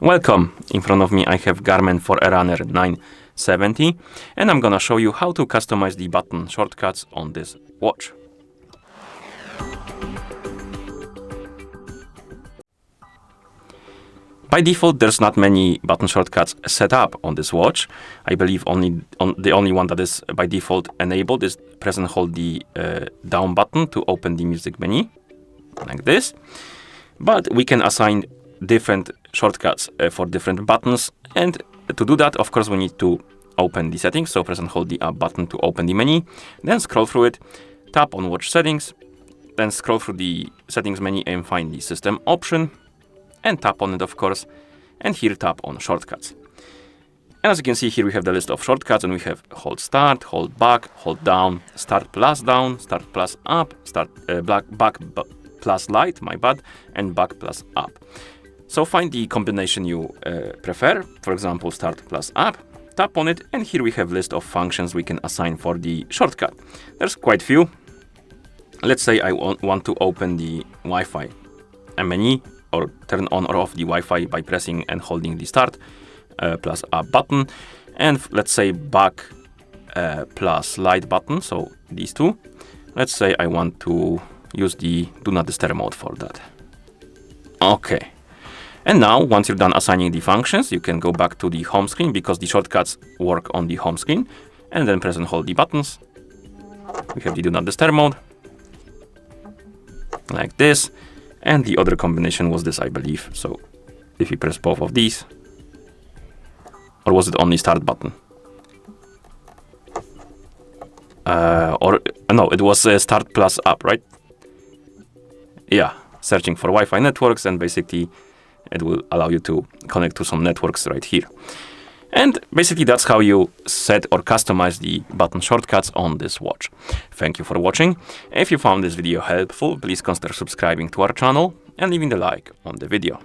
Welcome! In front of me I have GARMIN Forerunner 970 and I'm gonna show you how to customize the button shortcuts on this watch. By default, there's not many button shortcuts set up on this watch. I believe the only one that is by default enabled is press and hold the down button to open the music menu, like this. But we can assign different shortcuts for different buttons, and to do that, of course, we need to open the settings. So press and hold the up button to open the menu, then scroll through it, tap on watch settings, then scroll through the settings menu and find the system option, and tap on it, of course, and here tap on shortcuts. And as you can see here, we have the list of shortcuts, and we have hold start, hold back, hold down, start plus down, start plus up, start back plus light, my bad, and back plus up. So find the combination you prefer. For example, start plus up, tap on it, and here we have list of functions we can assign for the shortcut. There's quite few. Let's say I want to open the Wi-Fi menu, or turn on or off the Wi-Fi by pressing and holding the start plus up button, and let's say back plus light button, so these two. Let's say I want to use the do not disturb mode for that. Okay. And now, once you're done assigning the functions, you can go back to the home screen because the shortcuts work on the home screen, and then press and hold the buttons. We have the do not disturb mode, like this. And the other combination was this, I believe. So if you press both of these, or was it only start button? No, it was start plus up, right? Yeah, searching for Wi-Fi networks, and basically it will allow you to connect to some networks right here. And basically that's how you set or customize the button shortcuts on this watch. Thank you for watching. If you found this video helpful, please consider subscribing to our channel and leaving a like on the video.